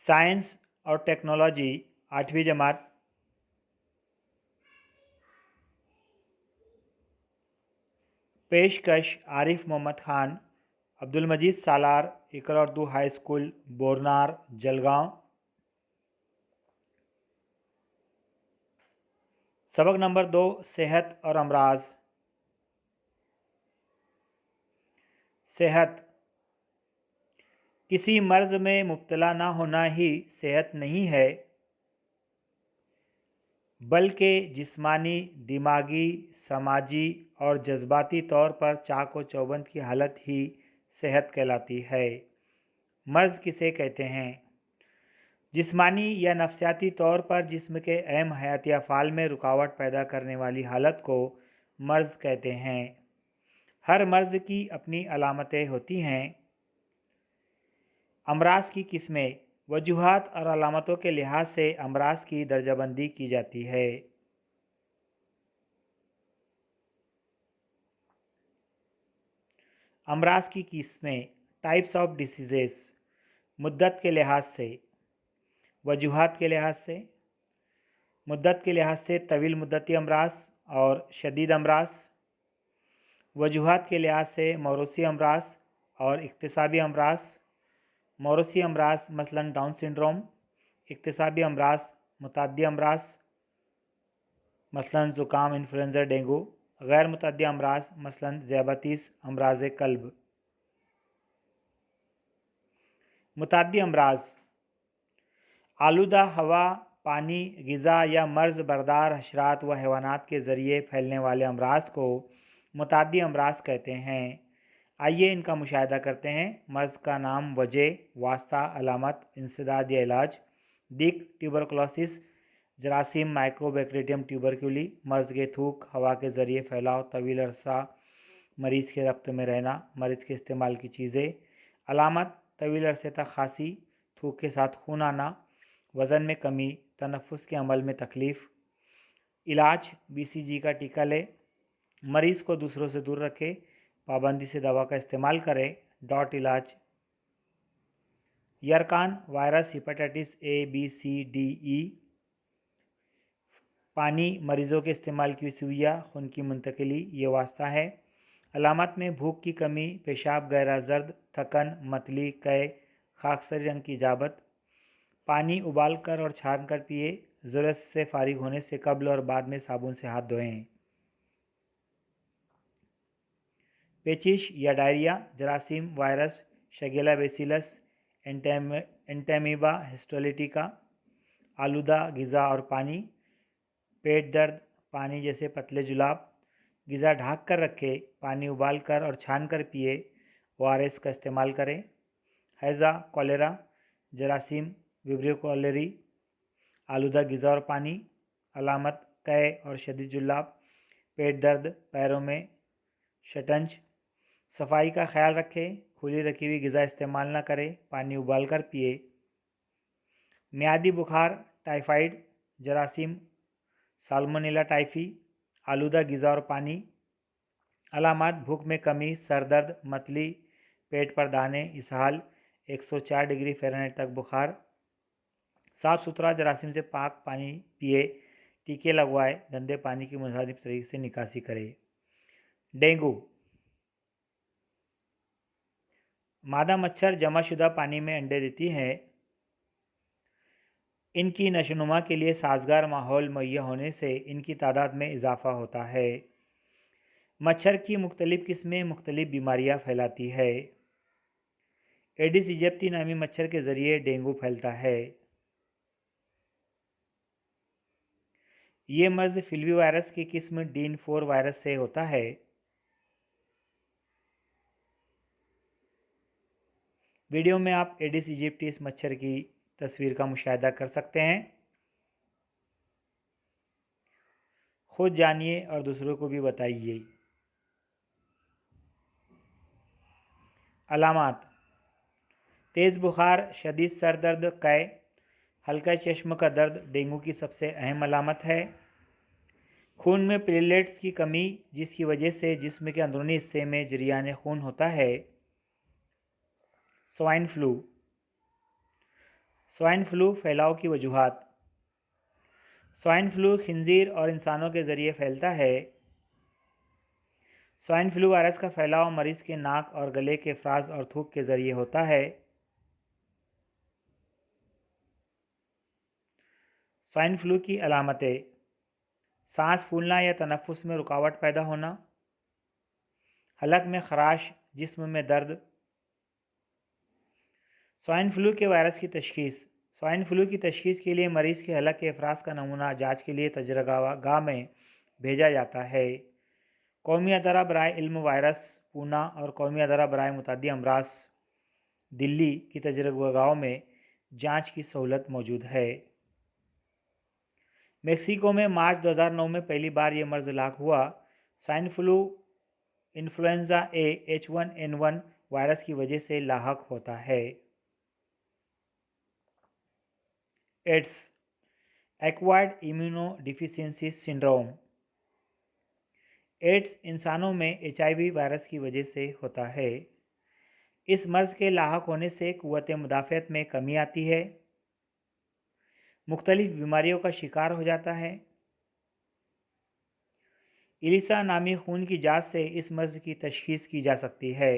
Science और technology 8वीं जमात। पेशकश आरिफ मोहम्मद खान, अब्दुल मजीद सालार, इकरा उर्दू हाई स्कूल, बोरनार, जलगांव। सबक नंबर 2, सेहत और अमराज। सेहत। किसी मर्ज में मुब्तला ना होना ही सेहत नहीं है, बल्कि जिस्मानी, दिमागी, समाजी और जज्बाती तौर पर चाक व चौबंद की हालत ही सेहत कहलाती है। मर्ज़ किसे कहते हैं? जिस्मानी या नफ्सियाती तौर पर जिस्म के अहम हयाती अफ़ाल में रुकावट पैदा करने वाली हालत को मर्ज़ कहते हैं। हर मर्ज़ की अपनी अलामतें होती हैं। अमराज की किस्में। वजूहात और अलामतों के लिहाज से अमराज की दर्जाबंदी की जाती है। अमराज की किस्में। Types of diseases. मुद्दत के लिहाज से, वजूहात के लिहाज से। मुद्दत के लिहाज से तवील मुद्दती अमराज और शदीद अमराज। वजूहात के लिहाज से मौरूसी अमराज और इक्तिसाबी अमराज। मौरूसी अमराज मसलन डाउन सिंड्रोम। इक्तिसाबी अमराज मुतअद्दी अमराज मसलन ज़ुकाम, इन्फ्लुएंज़ा, डेंगू। गैर मुतअद्दी अमराज मसलन ज़ियाबतीस, अमराज कल्ब। मुतअद्दी अमराज। आलूदा हवा, पानी, ग़िज़ा या मर्ज़ बरदार हशरात व हैवानात के ज़रिए फैलने वाले अमराज को मुतअद्दी अमराज कहते हैं। आइए इनका मुशाहिदा करते हैं। मर्ज़ का नाम, वजह, वास्ता, अलामत, इंसदाद या इलाज। दिक, ट्यूबरकुलोसिस, जरासीम, माइकोबैक्टीरियम ट्यूबरक्यूली। मर्ज़ के थूक, हवा के ज़रिए फैलाव, तवील अरसा मरीज़ के रब्त में रहना, मरीज़ के इस्तेमाल की चीज़ें। अलामत, तवील अरसे तक खांसी, थूक के साथ खून आना, वज़न में कमी, तनफ़ुस के अमल में तकलीफ़। इलाज, BCG का टीका ले, मरीज़ को दूसरों से दूर रखे, पाबंदी से दवा का इस्तेमाल करें। डॉट इलाज। यरकान virus, hepatitis A, B, C, D, E। पानी, मरीज़ों के इस्तेमाल की सुइयाँ, खून की मुंतकिली, ये वास्ता है। अलामत में भूख की कमी, पेशाब गहरा जर्द, थकन, मतली, कै, खाकसरी रंग की जाबत। पानी उबाल कर और छान कर पिए। ज़रूरत से फारिग होने से कब्ल और बाद में साबुन से हाथ धोएं। पेचिश या डायरिया, जरासीम, वायरस, शगेला बेसिलस, एंटेमीबा हिस्टोलिटिका। आलूदा ग़िज़ा और पानी। पेट दर्द, पानी जैसे पतले जुलाब। ग़िज़ा ढक कर रखें, पानी उबाल कर और छान कर पिए। ORS का इस्तेमाल करें। हैज़ा, कॉलेरा, जरासीम, विब्रियो कॉलेरी। आलूदा ग़िज़ा और पानी। अलामत, कै और शदीद जुलाब, पेट दर्द, पैरों में शटंज। सफाई का ख्याल रखें, खुली रखी हुई ग़िज़ा इस्तेमाल न करें, पानी उबाल कर पिए। मियादी बुखार, टाइफाइड, जरासीम, साल्मोनेला टाइफी। आलूदा ग़िज़ा और पानी। अलामत, भूख में कमी, सर दर्द, मतली, पेट पर दाने, इसहाल, 104 डिग्री फ़ारेनहाइट तक बुखार। साफ़ सुथरा जरासीम से पाक पानी पिए, टीके लगवाए, गंदे पानी की मुनासिब तरीके से निकासी करें। डेंगू। मादा मच्छर जमाशुदा पानी में अंडे देती हैं। इनकी नशोनुमा के लिए साजगार माहौल मुहैया होने से इनकी तादाद में इजाफ़ा होता है। मच्छर की मुख्तलिफ़ किस्में मुख्तलिफ़ बीमारियाँ फैलाती है। एडिस इजिप्टी नामी मच्छर के ज़रिए डेंगू फैलता है। ये मर्ज़ फिल्वी वायरस की किस्म DIN4 वायरस से होता है। वीडियो में आप एडिस इजिप्टी मच्छर की तस्वीर का मुशाहिदा कर सकते हैं। खुद जानिए और दूसरों को भी बताइए। अलामात, तेज़ बुखार, शदीद सर दर्द, कै, हल्का चश्म का दर्द डेंगू की सबसे अहम अलामत है। खून में प्लेटलेट्स की कमी, जिसकी वजह से जिस्म के अंदरूनी हिस्से में जरियान खून होता है। स्वाइन फ्लू, स्वाइन फ्लू फैलाव की वजूहात। स्वाइन फ्लू खिंजीर और इंसानों के ज़रिए फैलता है। स्वाइन फ्लू वायरस का फैलाव मरीज़ के नाक और गले के अफराज और थूक के ज़रिए होता है। स्वाइन फ्लू की अलामतें: सांस फूलना या तनफ्फुस में रुकावट पैदा होना, हलक में खराश, जिस्म में दर्द। स्वाइन फ्लू के वायरस की तशखीस। स्वाइन फ्लू की तशखीस के लिए मरीज़ के हलक के अफराज का नमूना जांच के लिए तजरगाह में भेजा जाता है। कौमी अदारा बराए इल्म वायरस पूना और कौमी अदारा बराए मुतअद्दी अमराज दिल्ली की तजरगाहों में जांच की सहूलत मौजूद है। मेक्सिको में मार्च 2009 में पहली बार ये मर्ज़ लाक हुआ। Swine flu influenza A H1N1 virus की वजह से लाहक होता है। AIDS acquired immunodeficiency syndrome. AIDS इंसानों में HIV वायरस की वजह से होता है। इस मर्ज़ के लाहक होने से क़ुव्वत मुदाफ़अत में कमी आती है, मुख्तलिफ बीमारियों का शिकार हो जाता है। इलिसा नामी खून की जांच से इस मर्ज़ की तशख़ीस की जा सकती है।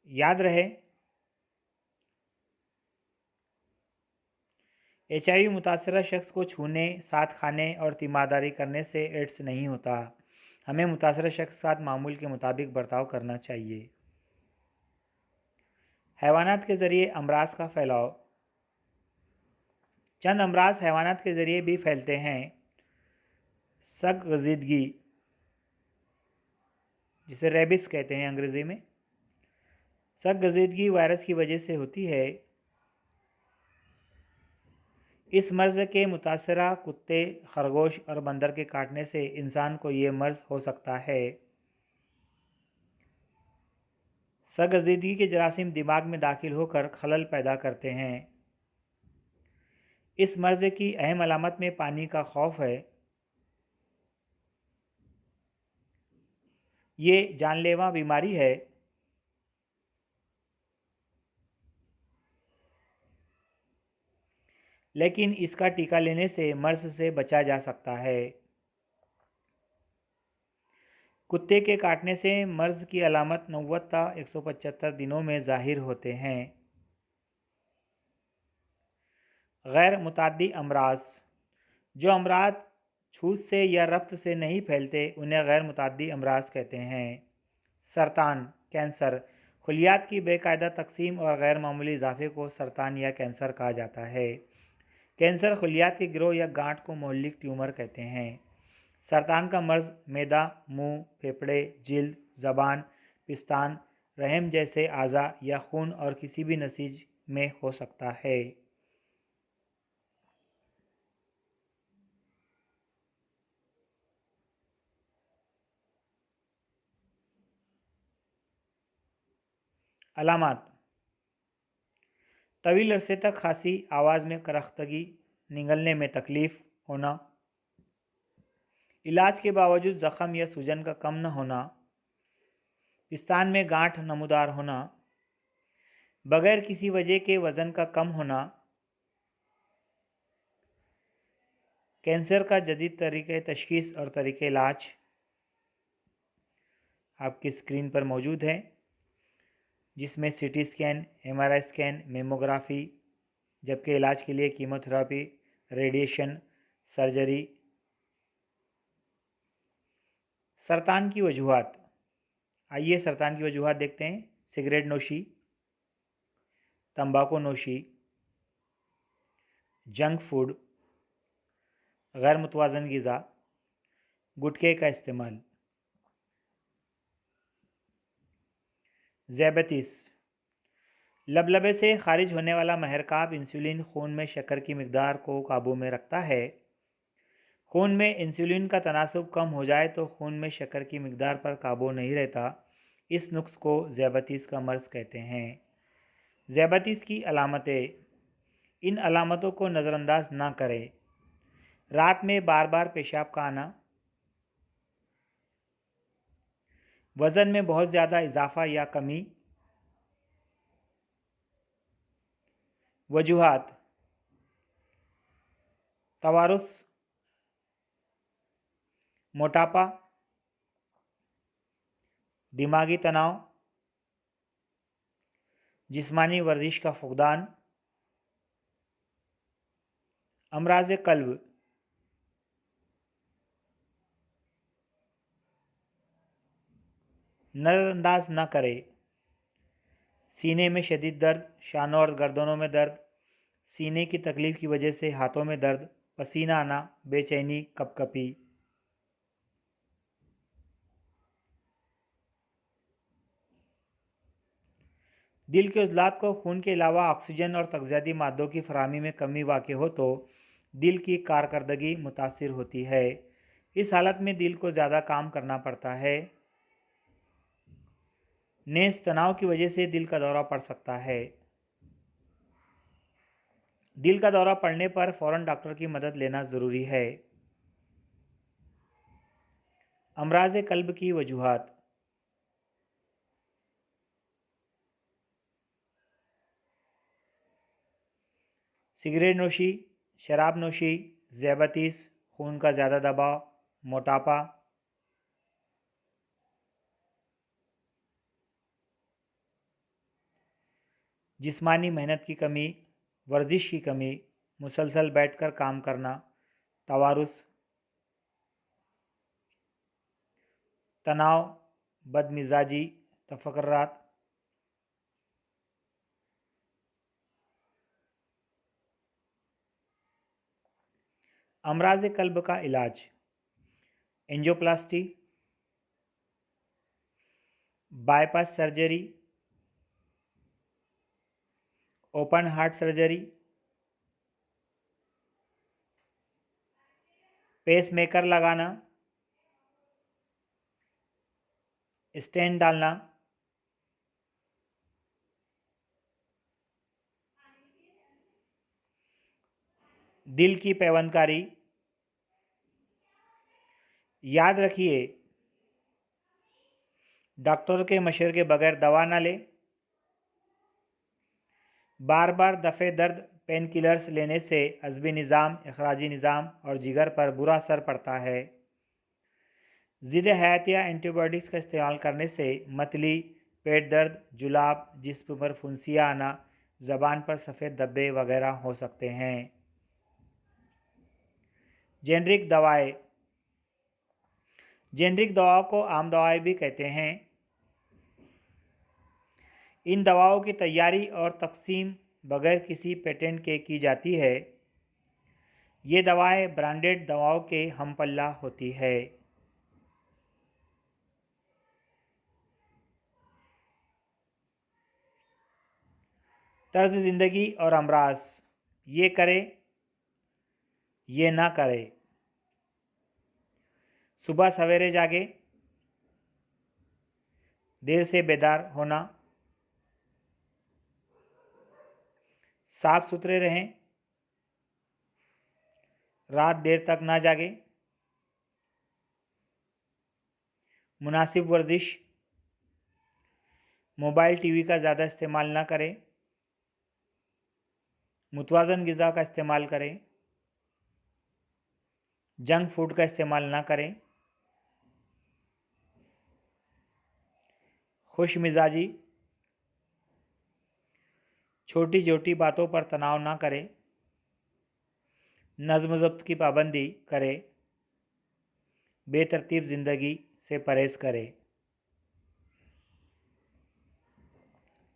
याद रहे, HIV मुतासरा शख्स को छूने, साथ खाने और तीमारदारी करने से एड्स नहीं होता। हमें मुतासरा शख्स के साथ मामूल के मुताबिक बर्ताव करना चाहिए। हैवानात के ज़रिए अमराज का फैलाव। चंद अमराज हैवानात के ज़रिए भी फैलते हैं। सगज़िदगी, जिसे रेबिस कहते हैं अंग्रेज़ी में, सगज़िदगी वायरस की वजह से होती है। इस मर्ज़ के मुतासरा कुत्ते, खरगोश और बंदर के काटने से इंसान को ये मर्ज़ हो सकता है। सगज़िदगी के जरासीम दिमाग में दाखिल होकर खलल पैदा करते हैं। इस मर्ज़ की अहम अलामत में पानी का खौफ है। ये जानलेवा बीमारी है। लेकिन इसका टीका लेने से मर्ज़ से बचा जा सकता है। कुत्ते के काटने से मर्ज़ की अलामत 90 ता 175 दिनों में ज़ाहिर होते हैं। गैर मुताद्दी अमराज। जो अमराज छूत से या रक्त से नहीं फैलते उन्हें गैर मुताद्दी अमराज कहते हैं। सरतान, कैंसर, खुलियात की बेकायदा तकसीम और गैर मामूली इजाफे को सरतान या कैंसर कहा जाता है। कैंसर खुलियात के गिरोह या गांठ को मोहल्लिक ट्यूमर कहते हैं। सरतान का मर्ज़ मैदा, मुंह, फेफड़े, जिल्द, ज़बान, पिस्तान, रहम जैसे आज़ा या खून और किसी भी नसीज में हो सकता है। अलामात: तवील अरसे तक खांसी, आवाज़ में करख्तगी, निगलने में तकलीफ़ होना, इलाज के बावजूद ज़ख़म या सूजन का कम न होना, पिस्तान में गांठ नमूदार होना, बग़ैर किसी वजह के वज़न का कम होना। कैंसर का जदीद तरीक़े तशख़ीस और तरीक़े इलाज आपकी स्क्रीन पर मौजूद है, जिसमें CT scan, MRI scan, mammography, जबकि इलाज के लिए कीमोथेरेपी, रेडिएशन, सर्जरी। सरतान की वजूहात। आइए सरतान की वजूहात देखते हैं। सिगरेट नोशी, तंबाकू नोशी, जंक फूड, गैर मुतवाज़न ग़िज़ा, गुटखे का इस्तेमाल। ज़ैबतीस, लबलबे से खारिज होने वाला महरकाब इंसुलिन खून में शक्कर की मिकदार को काबू में रखता है। खून में इंसुलिन का तनासब कम हो जाए तो खून में शक्कर की मिकदार पर काबू नहीं रहता। इस नुक्स को ज़ैबतीस का मर्ज़ कहते हैं। ज़ैबतीस की अलामतें। इन अलामतों को नज़रअंदाज ना करें। रात में बार बार पेशाब का आना, वज़न में बहुत ज़्यादा इजाफ़ा या कमी। वजूहात: तवारुस, मोटापा, दिमागी तनाव, जिस्मानी वर्जिश का फुक़दान, अमराज़ क़ल्ब। नज़रअंदाज न करें। सीने में शदीद दर्द, शानों और गर्दनों में दर्द, सीने की तकलीफ़ की वजह से हाथों में दर्द, पसीना आना, बेचैनी, कपकपी। दिल के उज़लात को खून के अलावा ऑक्सीजन और तग़ज़ियाती मादों की फ़राहमी में कमी वाक़ हो तो दिल की कारकर्दगी मुतासिर होती है। इस हालत में दिल को ज़्यादा काम करना पड़ता है। नेज़ तनाव की वजह से दिल का दौरा पड़ सकता है। दिल का दौरा पड़ने पर फ़ौरन डॉक्टर की मदद लेना ज़रूरी है। अमराज़ क़ल्ब की वजूहात: सिगरेट नोशी, शराब नोशी, ज़ियाबतीस, खून का ज़्यादा दबाव, मोटापा। जिस्मानी मेहनत की कमी, वर्जिश की कमी, मुसलसल बैठकर काम करना, तवारुस, तनाव, बदमिजाजी, तफक्कुरात। अमराज़ क़ल्ब का इलाज: angioplasty, bypass surgery, open heart surgery, pacemaker लगाना, स्टेंट डालना। दिल की पैवंदकारी: याद रखिए, डॉक्टर के मशवरे के बगैर दवा न लें। बार बार दफ़े दर्द पेन किलर्स लेने से अज़बी निज़ाम, अखराजी निज़ाम और जिगर पर बुरा असर पड़ता है। ज़िद हयातिया एंटीबायोटिक्स का इस्तेमाल करने से मतली, पेट दर्द, जुलाब, जिस्म पर फुंसियाँ आना, ज़बान पर सफ़ेद धब्बे वगैरह हो सकते हैं। जेनरिक दवाएं: जेनरिक दवाओं को आम दवाएं भी कहते हैं। इन दवाओं की तैयारी और तकसीम बगैर किसी पेटेंट के की जाती है। ये दवाएं ब्रांडेड दवाओं के हमपल्ला होती है। तर्ज ज़िंदगी और अमराज: ये करें, ये ना करें। सुबह सवेरे जागे, देर से बेदार होना, साफ सुथरे रहें, रात देर तक ना जागे, मुनासिब वर्जिश, मोबाइल टीवी का ज़्यादा इस्तेमाल ना करें, मुतवाज़न ग़िज़ा का इस्तेमाल करें, जंक फूड का इस्तेमाल ना करें, खुश मिजाजी, छोटी छोटी बातों पर तनाव ना करें, नज़्म ज़ब्त की पाबंदी करें, बेतरतीब ज़िंदगी से परहेज़ करें।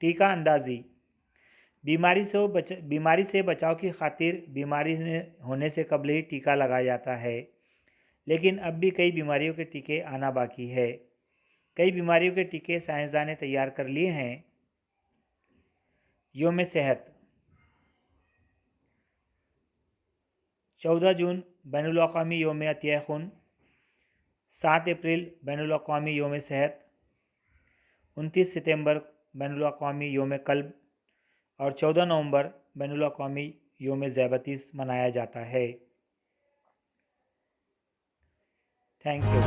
टीका अंदाज़ी: बीमारी से बचाव की खातिर बीमारी होने से कबल ही टीका लगाया जाता है, लेकिन अब भी कई बीमारियों के टीके आना बाकी है। कई बीमारियों के टीके साइंसदान ने तैयार कर लिए हैं। योम सेहत: 14 जून बैनुल अक़वामी योम अतिया खून, 7 अप्रैल बैनुल अक़वामी योम सेहत, 29 सितंबर बैनुल अक़वामी योम क़ल्ब और 14 नवंबर बैनुल अक़वामी योम ज़ियाबतीस मनाया जाता है। Thank you.